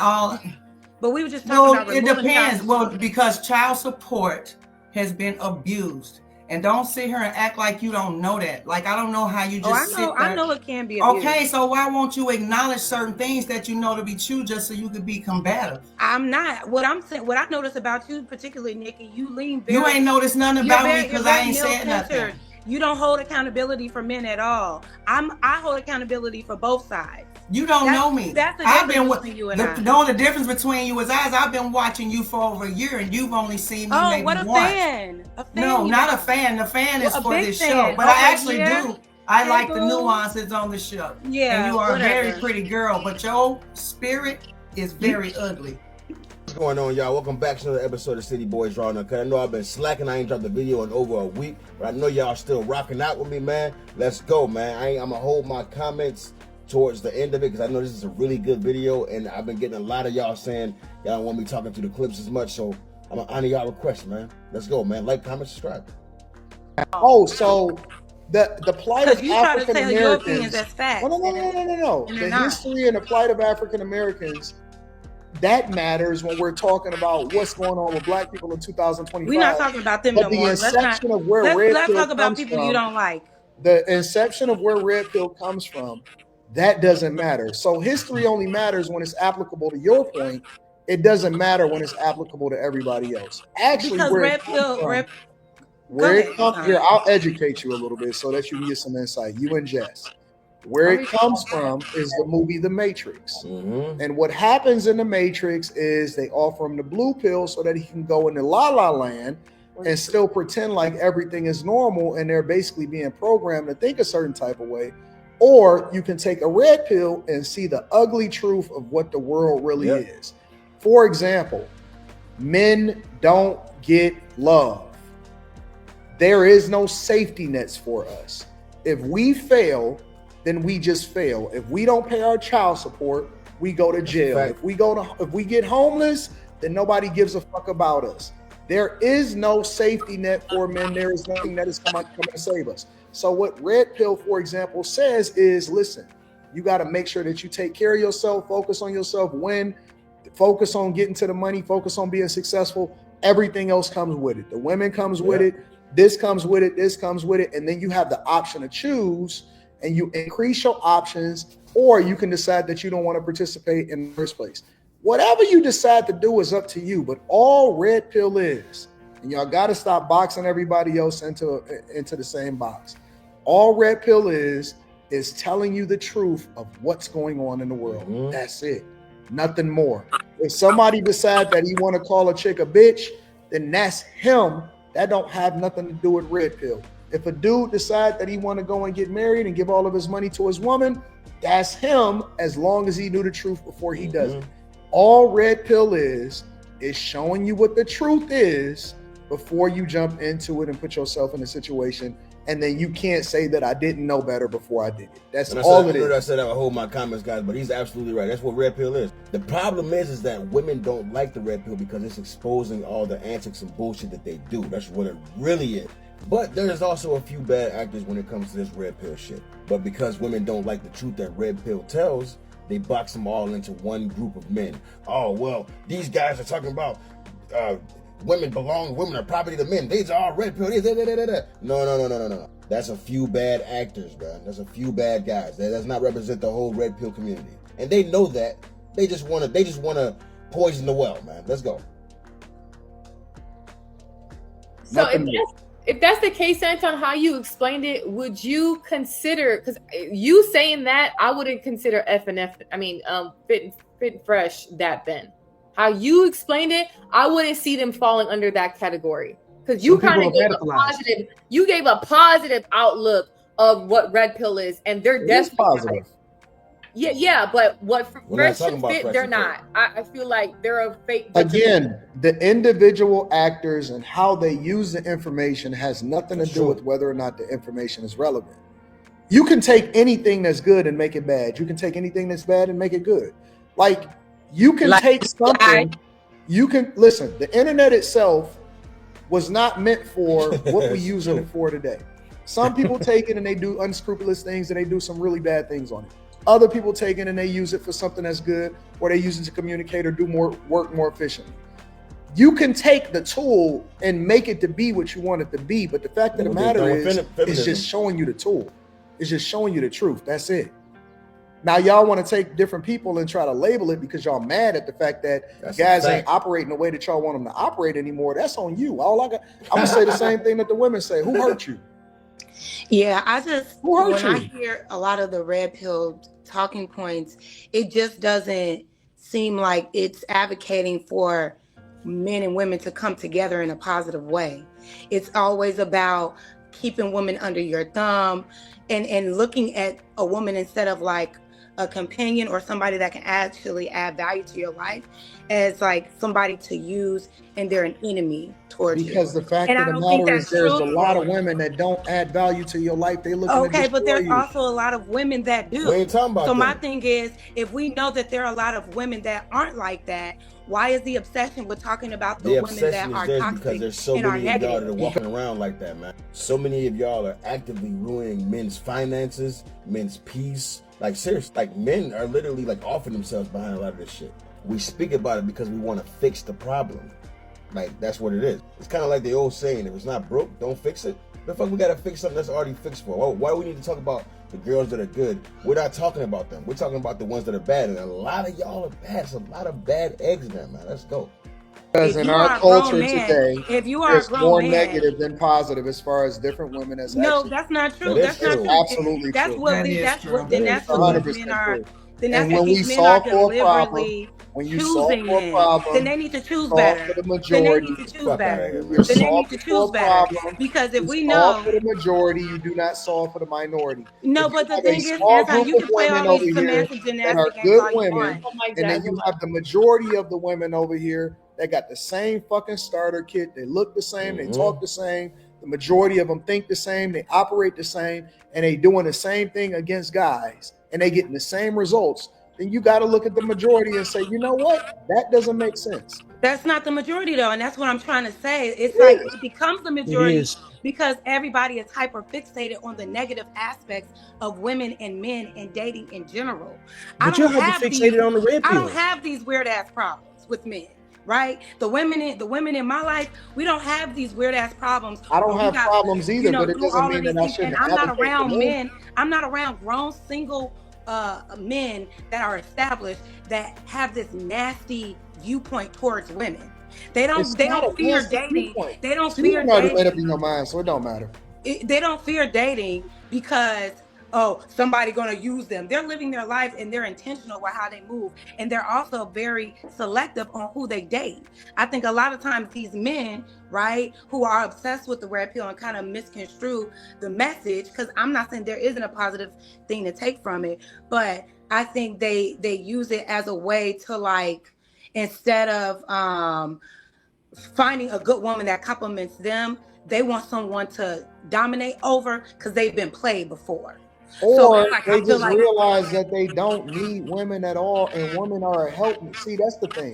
all. But we were just talking about it depends. Well, because child support has been abused. And don't sit here and act like you don't know that. Like, I don't know how you just sit there. I know it can be abused. Okay, so why won't you acknowledge certain things that you know to be true just so you could be combative? I'm not. What I'm saying, what I noticed about you, particularly Nikki, you lean very. You ain't noticed nothing about me because I ain't said nothing. You don't hold accountability for men at all. I hold accountability for both sides. You don't know me. That's the difference between you and I. The only difference between you is I've been watching you for over a year and you've only seen me maybe once. Fan. A fan. No, not a fan. The fan is for this show. But I actually do. I like the nuances on the show. Yeah. And you are a very pretty girl, but your spirit is very ugly. What's going on, y'all? Welcome back to another episode of City Boys Roundup. I know I've been slacking. I ain't dropped a video in over a week, but I know y'all still rocking out with me, man. Let's go, man. I'm gonna hold my comments towards the end of it because I know this is a really good video, and I've been getting a lot of y'all saying y'all don't want me talking through the clips as much, so I'm gonna honor y'all request, man. Let's go, man. Like, comment, subscribe. Oh, so the plight of African Americans. That's fact. No. The history and the plight of African Americans, that matters when we're talking about what's going on with Black people in 2025. We're not talking about them no more. Let's talk about people you don't like. The inception of where red pill comes from, that doesn't matter. So history only matters when it's applicable to your point. It doesn't matter when it's applicable to everybody else. Actually, because here, I'll educate you a little bit so that you can get some insight. You and Jess. Where it comes from is the movie The Matrix. Mm-hmm. And what happens in The Matrix is they offer him the blue pill so that he can go into La La Land and still pretend like everything is normal, and they're basically being programmed to think a certain type of way. Or you can take a red pill and see the ugly truth of what the world really is. For example, men don't get love. There is no safety nets for us. If we fail, then we just fail. If we don't pay our child support, we go to jail. If we get homeless, then nobody gives a fuck about us. There is no safety net for men. There is nothing that is coming to save us. So what red pill, for example, says is, listen, you got to make sure that you take care of yourself, focus on yourself, focus on getting to the money, focus on being successful. Everything else comes with it. The women comes with it. This comes with it. This comes with it. And then you have the option to choose, and you increase your options, or you can decide that you don't want to participate in the first place. Whatever you decide to do is up to you, but all red pill is, and y'all got to stop boxing everybody else into the same box. All red pill is telling you the truth of what's going on in the world. Mm-hmm. That's it. Nothing more. If somebody decides that he want to call a chick a bitch, then that's him. That don't have nothing to do with red pill. If a dude decides that he want to go and get married and give all of his money to his woman, that's him, as long as he knew the truth before he does it. All red pill is showing you what the truth is before you jump into it and put yourself in a situation, and then you can't say that I didn't know better before I did it. That's all it is. I said I would hold my comments, guys, but he's absolutely right. That's what red pill is. The problem is that women don't like the red pill because it's exposing all the antics and bullshit that they do. That's what it really is. But there's also a few bad actors when it comes to this red pill shit. But because women don't like the truth that red pill tells, they box them all into one group of men. Oh, well, these guys are talking about women are property to men. These are all red pill. No. That's a few bad actors, man. That's a few bad guys. That does not represent the whole red pill community. And they know that. They just wanna poison the well, man. Let's go. So if that's the case, Anton, how you explained it, would you consider, because you saying that, I wouldn't consider Fit and Fresh that then. How you explained it, I wouldn't see them falling under that category. Because you kind of gave a positive outlook of what red pill is, and they're definitely positive. Yeah, but what Fresh and Fit, they're not. I feel like they're a fake. Again, the individual actors and how they use the information has nothing to do with whether or not the information is relevant. You can take anything that's good and make it bad. You can take anything that's bad and make it good. Like, you can take something, listen, the internet itself was not meant for what we use it for today. Some people take it and they do unscrupulous things and they do some really bad things on it. Other people take it and they use it for something that's good, or they use it to communicate or do more work more efficiently. You can take the tool and make it to be what you want it to be, but the fact of the matter is, it's just showing you the tool. It's just showing you the truth. That's it. Now y'all want to take different people and try to label it because y'all mad at the fact that guys ain't operating the way that y'all want them to operate anymore. That's on you. I'm gonna say the same thing that the women say. Who hurt you? Yeah, when I hear a lot of the red pill talking points, it just doesn't seem like it's advocating for men and women to come together in a positive way. It's always about keeping women under your thumb and looking at a woman instead of like a companion or somebody that can actually add value to your life as like somebody to use, and they're an enemy towards you. Because the fact of the matter is there's a lot of women that don't add value to your life. They look okay, but there's also a lot of women that do. We ain't talking about so that. My thing is, if we know that there are a lot of women that aren't like that, why is the obsession with talking about the women that are toxic? Because there's so many of y'all that are walking around like that, man. So many of y'all are actively ruining men's finances, men's peace. Like seriously, like men are literally like offering themselves behind a lot of this shit. We speak about it because we want to fix the problem. Like that's what it is. It's kind of like the old saying: if it's not broke, don't fix it. The fuck we gotta fix something that's already fixed for? Why do we need to talk about the girls that are good? We're not talking about them. We're talking about the ones that are bad, and a lot of y'all are bad. There's a lot of bad eggs in there, man. Let's go. Because in our culture today, it's more negative than positive as far as different women as that's not true. That's not true. Absolutely that's true. What that's what then that's what men are. Then that's when we solve for a problem, when you solve for a problem, then they need to choose better. For the majority, then they need to choose better. Then they need to choose better. Because if we know for the majority, you do not solve for the minority. No, but the thing is, you can play all these semantic gymnastics that are good women, and then you have the majority of the women over here that got the same fucking starter kit. They look the same. They talk the same. The majority of them think the same. They operate the same, and they doing the same thing against guys, and they getting the same results. Then you got to look at the majority and say, you know what? That doesn't make sense. That's not the majority, though, and that's what I'm trying to say. It's like it becomes the majority because everybody is hyper fixated on the negative aspects of women and men and dating in general. But you're hyper fixated on the red pill. I don't have these weird ass problems with men. Right, the women in my life, we don't have these weird ass problems. I don't have problems either, but it doesn't mean that I shouldn't. And I'm not around men. I'm not around grown single men that are established that have this nasty viewpoint towards women. They don't fear dating. They don't fear dating. Made up in your mind, so it don't matter. They don't fear dating because somebody gonna use them. They're living their life and they're intentional with how they move, and they're also very selective on who they date. I think a lot of times these men, right, who are obsessed with the red pill and kind of misconstrue the message, because I'm not saying there isn't a positive thing to take from it, but I think they use it as a way to, like, instead of finding a good woman that compliments them, they want someone to dominate over because they've been played before. Or they just realize that they don't need women at all, and women are a help. See, that's the thing.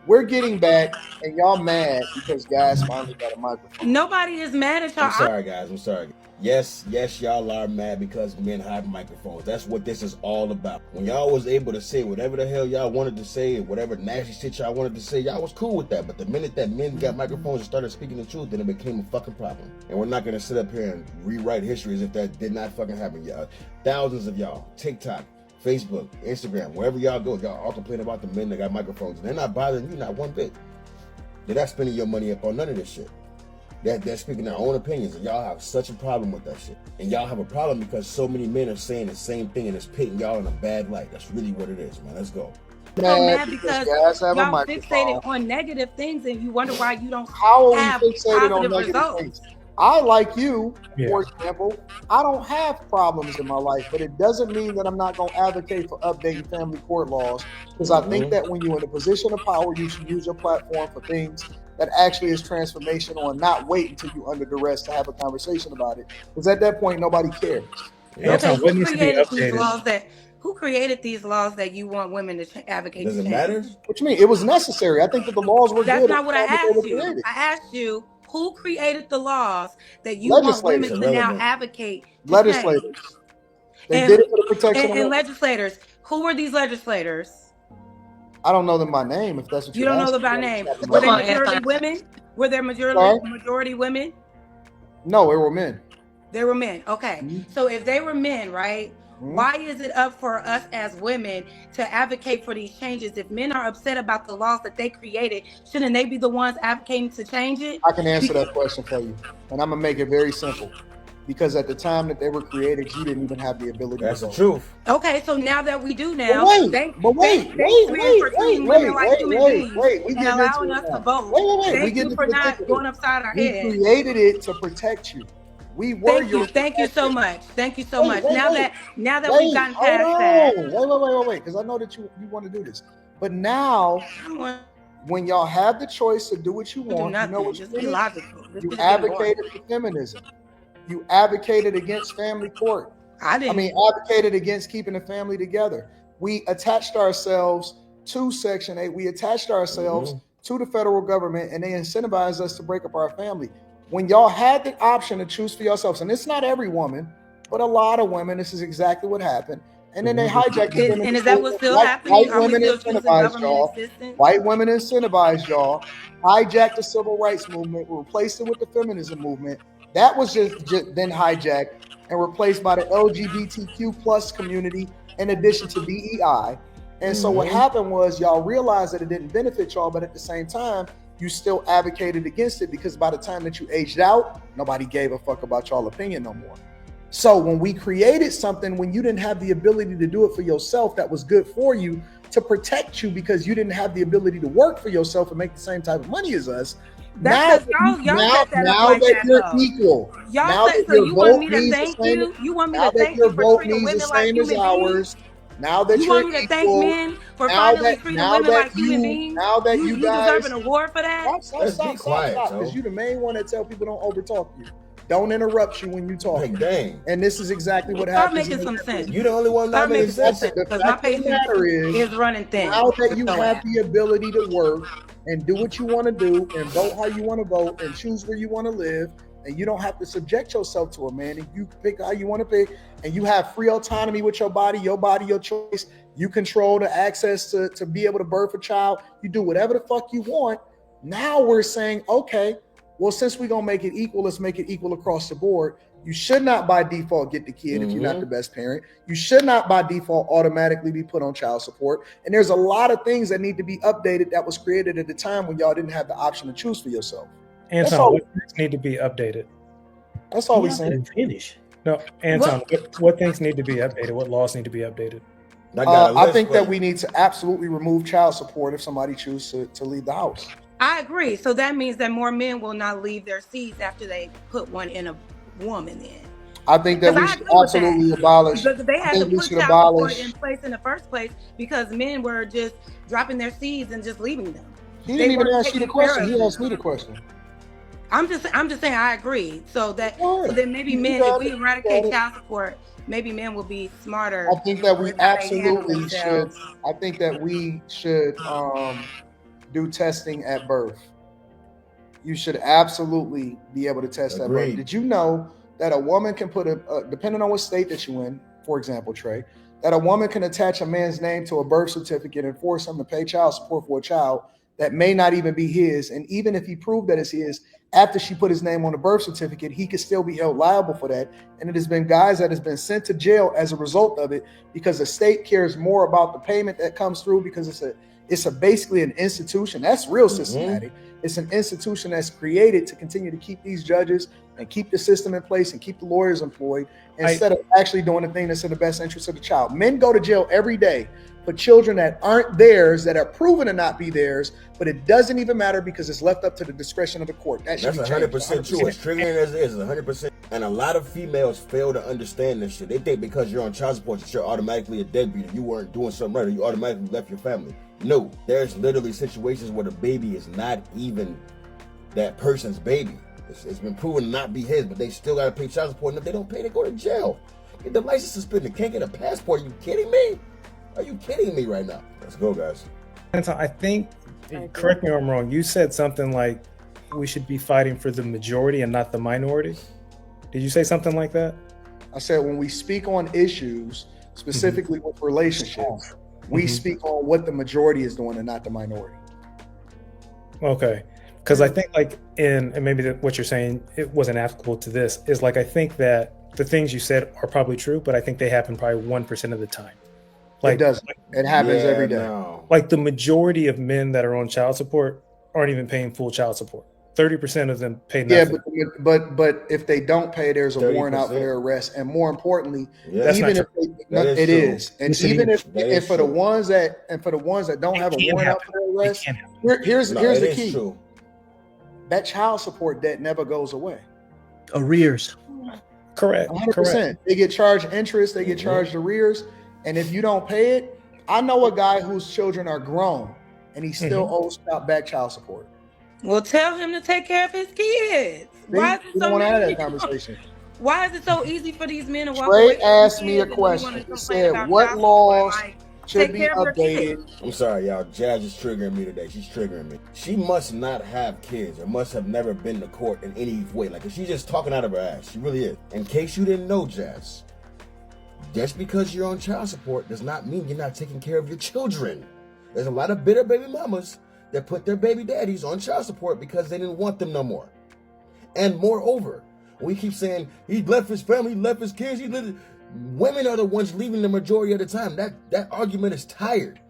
We're getting back, and y'all mad because guys finally got a microphone. Nobody is mad at y'all. I'm sorry, guys. I'm sorry. Yes, y'all are mad because men have microphones. That's what this is all about. When y'all was able to say whatever the hell y'all wanted to say, whatever nasty shit y'all wanted to say, y'all was cool with that. But the minute that men got microphones and started speaking the truth, then it became a fucking problem. And we're not gonna sit up here and rewrite history as if that did not fucking happen. Y'all, thousands of y'all, TikTok, Facebook, Instagram, wherever y'all go, y'all all complain about the men that got microphones, and they're not bothering you not one bit. They're not spending your money up on none of this shit. They're speaking their own opinions, and y'all have such a problem with that shit. And y'all have a problem because so many men are saying the same thing, and it's pitting y'all in a bad light. That's really what it is, man. Let's go. Mad because y'all fixated on negative things, and you wonder why you don't have positive results. I, like you, for example, I don't have problems in my life, but it doesn't mean that I'm not going to advocate for updating family court laws, because I think that when you're in a position of power, you should use your platform for things that actually is transformational and not wait until you're under duress to have a conversation about it. Because at that point, nobody cares. Okay, who created these laws that you want women to advocate? Does it matter? What you mean? It was necessary. I think that the laws were good. That's not what I asked you. I asked you, who created the laws that you want women to now advocate? Legislators. They did it for the protection and legislators. Who were these legislators? I don't know them by name. If that's what you don't know them by name. Were they majority women? Were there majority women? No, they were men. They were men. Okay. So if they were men, right? Why is it up for us as women to advocate for these changes? If men are upset about the laws that they created, shouldn't they be the ones advocating to change it? I can answer that question for you. And I'm going to make it very simple. Because at the time that they were created, you didn't even have the ability That's to the vote. truth. Okay, so now that we do now, wait. We and allowing us to vote. Thank you for not going upside our head. We created it to protect you. We were Thank you so much. Thank you so much. Now that we've gotten past that. Wait, because I know that you want to do this. But now, when y'all have the choice to do what you want, you know what you do? You advocated for feminism. You advocated against family court. Advocated against keeping the family together. We attached ourselves to Section 8. We attached ourselves to the federal government, and they incentivized us to break up our family. When y'all had the option to choose for yourselves, and it's not every woman, but a lot of women, this is exactly what happened. And then they hijacked the and is that what's still happening? White women incentivized y'all. White women incentivized y'all. Hijacked the civil rights movement, replaced it with the feminism movement. That was just then hijacked and replaced by the LGBTQ plus community in addition to DEI. And so what happened was y'all realized that it didn't benefit y'all, but at the same time, you still advocated against it because by the time that you aged out, nobody gave a fuck about y'all opinion no more. So when we created something, when you didn't have the ability to do it for yourself, that was good for you to protect you because you didn't have the ability to work for yourself and make the same type of money as us. Now that you're equal, now that your vote means the same, now that your vote means the same as ours, now that you want me to thank men for finally treating women like human beings? Now that you guys deserve an award for that? Stop, because you're the main one that tell people don't overtalk you. Don't interrupt you when you talk. Like, dang. And this is exactly what happens. Start making some sense. You're the only one that makes sense. Because my patience is running thin. Now that you have the ability to work and do what you want to do and vote how you want to vote and choose where you want to live, and you don't have to subject yourself to a man, and you pick how you want to pick, and you have free autonomy with your body, your choice. You control the access to be able to birth a child. You do whatever the fuck you want. Now we're saying, okay, well, since we're going to make it equal, let's make it equal across the board. You should not by default get the kid if you're not the best parent. You should not by default automatically be put on child support. And there's a lot of things that need to be updated that was created at the time when y'all didn't have the option to choose for yourself. Anton, what things need to be updated? That's all we're saying. Finish. No, Anton, what things need to be updated? What laws need to be updated? I think that we need to absolutely remove child support if somebody chooses to leave the house. I agree. So that means that more men will not leave their seats after they put one in a woman then. I think that we should absolutely abolish. Because they had to put child support in place in the first place because men were just dropping their seeds and just leaving them. He didn't even ask you the question. He asked me the question. I'm just saying I agree. So then maybe men, if we eradicate child support, maybe men will be smarter. I think that we absolutely should. I think that we should do testing at birth. You should absolutely be able to test at birth. Did you know that a woman can put depending on what state that you're in, for example, Trey, that a woman can attach a man's name to a birth certificate and force him to pay child support for a child that may not even be his. And even if he proved that it's his, after she put his name on the birth certificate, he could still be held liable for that. And it has been guys that has been sent to jail as a result of it because the state cares more about the payment that comes through because it's basically an institution. That's real systematic. It's an institution that's created to continue to keep these judges and keep the system in place and keep the lawyers employed instead of actually doing the thing that's in the best interest of the child. Men go to jail every day for children that aren't theirs, that are proven to not be theirs, but it doesn't even matter because it's left up to the discretion of the court. That's 100% true. As triggering as it is, 100%. And a lot of females fail to understand this shit. They think because you're on child support that you're automatically a deadbeat and you weren't doing something right or you automatically left your family. No, there's literally situations where the baby is not even that person's baby. It's been proven to not be his, but they still got to pay child support. And if they don't pay, they go to jail. Get the license suspended. Can't get a passport. Are you kidding me? Are you kidding me right now? Let's go, guys. Anton, I think, correct me if I'm wrong, you said something like we should be fighting for the majority and not the minority. Did you say something like that? I said when we speak on issues, specifically with relationships, we speak on what the majority is doing and not the minority. Okay. Because I think and maybe what you're saying, it wasn't applicable to this, is I think that the things you said are probably true, but I think they happen probably 1% of the time. It doesn't. It happens every day. No. The majority of men that are on child support aren't even paying full child support. 30% of them pay nothing. Yeah, but if they don't pay, there's a warrant out for their arrest, and more importantly, even if it is, and even if for the ones that don't have a warrant out for their arrest, here's the key: that child support debt never goes away. Arrears. Correct. 100%. They get charged interest. They get charged arrears, and if you don't pay it, I know a guy whose children are grown, and he still owes back child support. Well, tell him to take care of his kids. Why is it so want to have easy? that conversation. Why is it so easy for these men to walk Trey away from asked their me a kids and question. you wanna He complain said, about "What child laws support? should take be care of your updated?" kids. I'm sorry, y'all. Jazz is triggering me today. She's triggering me. She must not have kids or must have never been to court in any way. She's just talking out of her ass. She really is. In case you didn't know, Jazz, just because you're on child support does not mean you're not taking care of your children. There's a lot of bitter baby mamas that put their baby daddies on child support because they didn't want them no more. And moreover, we keep saying he left his family, he left his kids, women are the ones leaving the majority of the time. That argument is tired.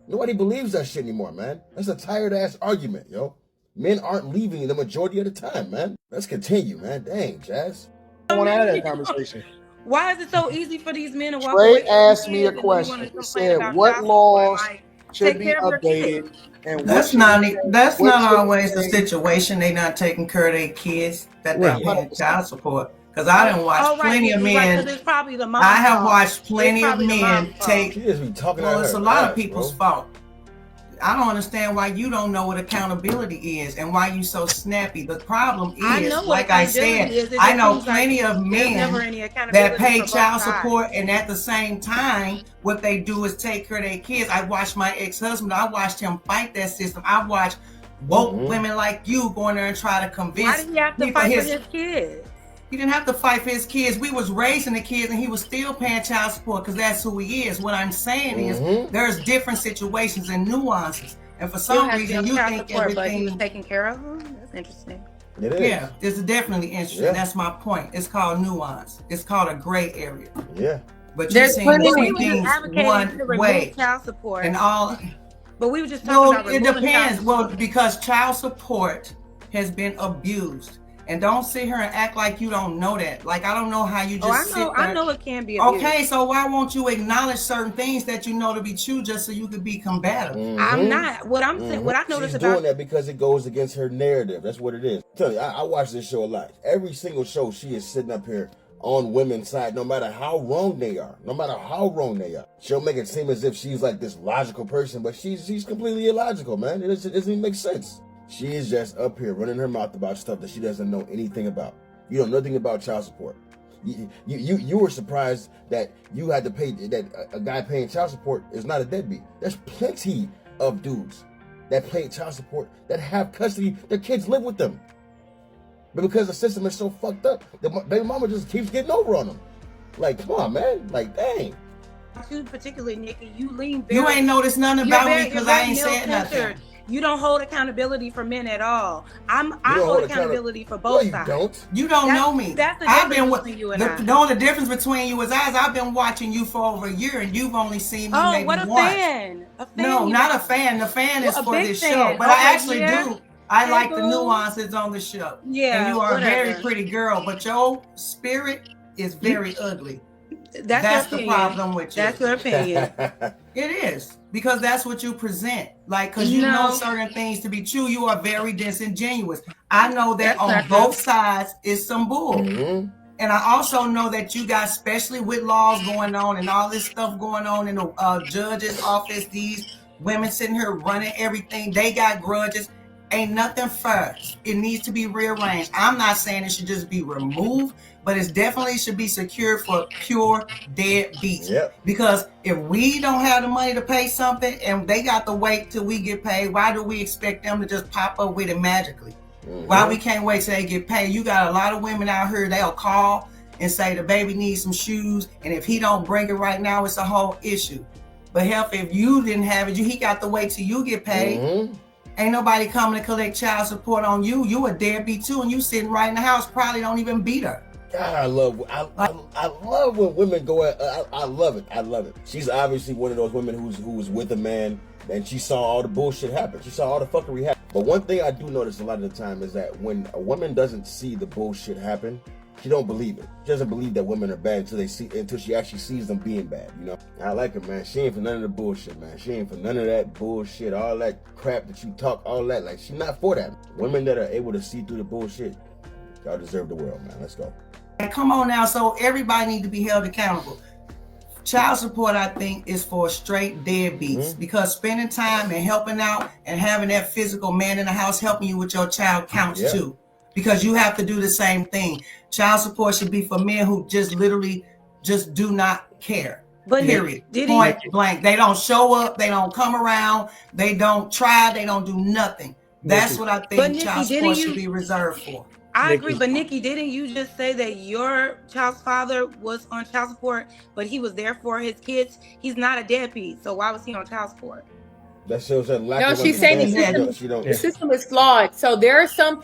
Nobody believes that shit anymore, man. That's a tired ass argument, yo. Men aren't leaving the majority of the time, man. Let's continue, man. Dang, Jazz. I want to have that conversation. Why is it so easy for these men to walk away Trey from their asked me a kids and you wanna question. He complain said, about "What child laws support? should take be care of your updated?" kids. And That's what not should- that's what not should always the they- situation. They not taking care of their kids that they Right. paying child support. Because I done watched Oh, right, plenty of you're right, 'cause men. it's probably the mom's I have fault. watched plenty It's of probably the men mom's fault. take. She just be talking Well, out it's her a lot ass, of people's bro. fault. I don't understand why you don't know what accountability is and why you so snappy. The problem I is, know what like I accountability said, is. It I just know seems like plenty of there's never men any that accountability pay for both child sides. support, and at the same time, what they do is take care of their kids. I watched my ex-husband. I watched him fight that system. I watched woke women like you go in there and try to convince. Why did he have to people fight for his kids? He didn't have to fight for his kids. We was raising the kids, and he was still paying child support because that's who he is. What I'm saying is, there's different situations and nuances, and for some reason, you think support, but he was everything. taking care of them. That's interesting. It is. Yeah, it's definitely interesting. Yeah. That's my point. It's called nuance. It's called a gray area. Yeah. But you're There's saying plenty of see people things advocating one to remove way child support, and all. but we were just talking Well, about it removing depends. child Well, support. because child support has been abused. And don't sit here and act like you don't know that. Like, I don't know how you just sit there. I know it can be abused. Okay, so why won't you acknowledge certain things that you know to be true just so you could be combative? I'm not. What I'm saying, what I noticed She's about doing that because it goes against her narrative. That's what it is. I tell you, I watch this show a lot. Every single show, she is sitting up here on women's side, no matter how wrong they are. No matter how wrong they are. She'll make it seem as if she's like this logical person, but she's completely illogical, man. It doesn't even make sense. She is just up here running her mouth about stuff that she doesn't know anything about. You know nothing about child support. You were surprised that you had to pay, that a guy paying child support is not a deadbeat. There's plenty of dudes that pay child support that have custody. Their kids live with them. But because the system is so fucked up, the baby mama just keeps getting over on them. Like, come on, man. Like, dang. you, particularly Nikki, you lean very. You ain't noticed nothing about me because I ain't said male-centered. nothing. You don't hold accountability for men at all. I hold accountability for both sides. Don't. You don't know me. That's the I've difference been between you and I. the only difference between you is I've been watching you for over a year, and you've only seen me maybe what a once. fan! A fan. No, you not know. a fan. The fan Well, is a for big this fan. show, but Okay, I actually yeah. do. I like the Hey, boo. nuances on the show. Yeah, and you are a very whatever. pretty girl, but your spirit is very ugly. That's the your opinion. problem with you. That's your opinion. It is, because that's what you present. Like, because you know No. certain things to be true, you are very disingenuous. I know that That's on not both true. sides is some bull. Mhm. And I also know that you got, especially with laws going on and all this stuff going on in the judge's office, these women sitting here running everything, they got grudges. Ain't nothing fair. It needs to be rearranged. I'm not saying it should just be removed, but it definitely should be secured for pure dead beats. Yep. Because if we don't have the money to pay something and they got to wait till we get paid, why do we expect them to just pop up with it magically? Why we can't wait till they get paid? You got a lot of women out here, they'll call and say the baby needs some shoes, and if he don't bring it right now, it's a whole issue. But hell, if you didn't have it, he got to wait till you get paid. Mm-hmm. Ain't nobody coming to collect child support on you. You a deadbeat too, and you sitting right in the house, probably don't even beat her. God, I love when women go at, I love it. I love it. She's obviously one of those women who was with a man and she saw all the bullshit happen. She saw all the fuckery happen. But one thing I do notice a lot of the time is that when a woman doesn't see the bullshit happen, she don't believe it. She doesn't believe that women are bad until she actually sees them being bad, you know? I like her, man. She ain't for none of the bullshit, man. She ain't for none of that bullshit, all that crap that you talk, all that. Like, she's not for that. Women that are able to see through the bullshit, y'all deserve the world, man. Let's go. Come on now, so everybody need to be held accountable. Child support, I think, is for straight deadbeats, because spending time and helping out and having that physical man in the house helping you with your child counts too, because you have to do the same thing. Child support should be for men who just literally just do not care. But period. Point blank. They don't show up. They don't come around. They don't try. They don't do nothing. That's what I think child support should be reserved for. I agree, but Nikki, didn't you just say that your child's father was on child support, but he was there for his kids? He's not a deadbeat, so why was he on child support? That shows that lack of she's saying the system is flawed. So there are some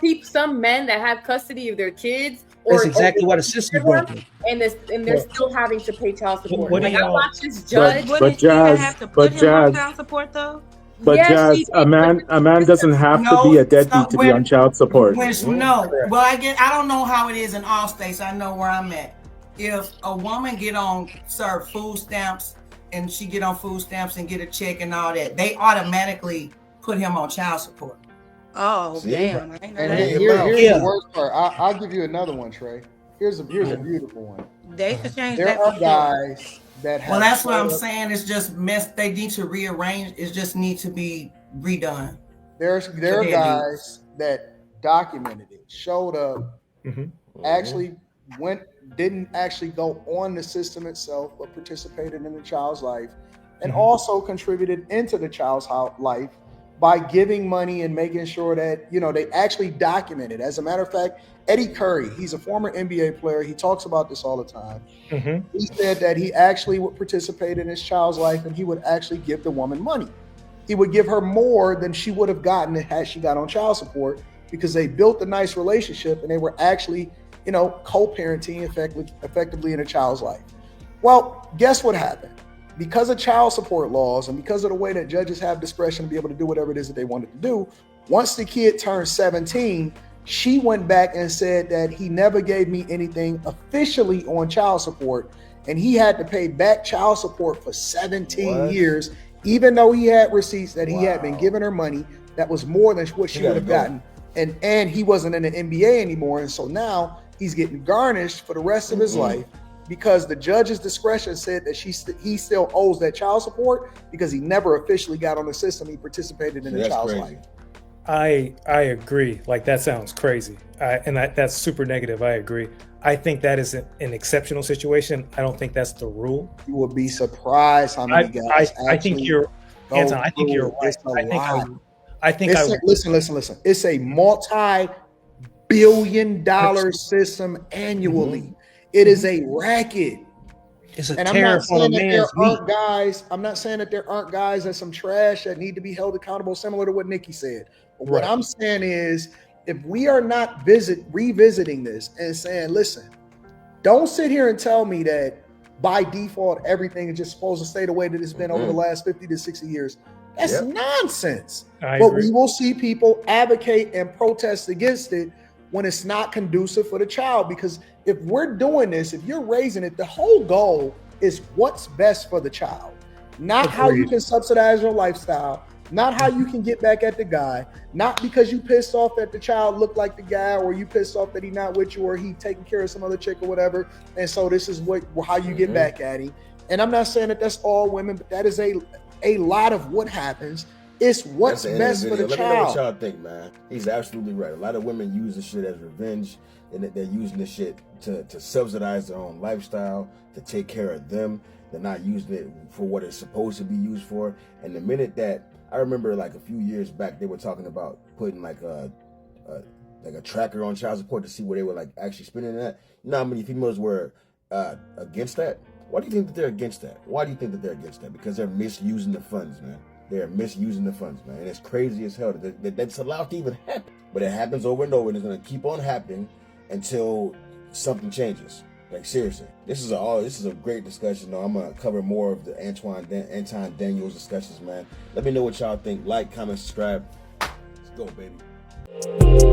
men that have custody of their kids. That's exactly why the system's broken. And they're still having to pay child support. What like I watched this judge. Wouldn't she have to put him on child support though? But Jazz, a man doesn't have to be a deadbeat to be on child support. Well, I don't know how it is in all states. I know where I'm at. If a woman get on serve food stamps and she get on food stamps and get a check and all that, they automatically put him on child support. Oh, damn. And here's the worst part. I'll give you another one, Trey. Here's a beautiful one. They should change that. There are guys that have. Well, that's what I'm saying. It's just messed. They need to rearrange. It just needs to be redone. There are guys that documented it, showed up, actually didn't actually go on the system itself, but participated in the child's life, and also contributed into the child's life by giving money and making sure that, they actually document it. As a matter of fact, Eddie Curry, he's a former NBA player. He talks about this all the time. He said that he actually would participate in his child's life and he would actually give the woman money. He would give her more than she would have gotten had she got on child support, because they built a nice relationship and they were actually, co-parenting effectively in a child's life. Well, guess what happened? Because of child support laws and because of the way that judges have discretion to be able to do whatever it is that they wanted to do, once the kid turned 17, she went back and said that he never gave me anything officially on child support, and he had to pay back child support for 17 years, even though he had receipts that he had been giving her money that was more than what she would have gotten. And he wasn't in the NBA anymore, and so now he's getting garnished for the rest of his life, because the judge's discretion said that he still owes that child support because he never officially got on the system. He participated in the child's life. I agree. Like, that sounds crazy. And that's super negative. I agree. I think that is an exceptional situation. I don't think that's the rule. You will be surprised how many guys I think you're, Anton, I think you're right. Listen. It's a multi-billion-dollar system annually. It is a racket. It's a tariff on a man's meat. I'm not saying that there aren't guys that some trash that need to be held accountable, similar to what Nikki said. But what I'm saying is, if we are not revisiting this and saying, listen, don't sit here and tell me that by default everything is just supposed to stay the way that it's been over the last 50 to 60 years. That's nonsense. But we will see people advocate and protest against it when it's not conducive for the child. Because if we're doing this, if you're raising it, the whole goal is what's best for the child, not how you can subsidize your lifestyle, not how you can get back at the guy, not because you pissed off that the child looked like the guy, or you pissed off that he not with you, or he taking care of some other chick or whatever. And so this is how you get back at him. And I'm not saying that that's all women, but that is a lot of what happens. It's what's best for the child. Let me know what y'all think, man. He's absolutely right. A lot of women use this shit as revenge, and they're using this shit to subsidize their own lifestyle, to take care of them. They're not using it for what it's supposed to be used for. And the minute that, I remember like a few years back, they were talking about putting like like a tracker on child support to see where they were like actually spending that. You know how many females were against that? Why do you think that they're against that? Why do you think that they're against that? Because they're misusing the funds, man. They're misusing the funds, man. And it's crazy as hell that's allowed to even happen. But it happens over and over, and it's gonna keep on happening until something changes. Like seriously, this is a great discussion. Though I'm gonna cover more of the Anton Daniels discussions, man. Let me know what y'all think. Like, comment, subscribe. Let's go, baby.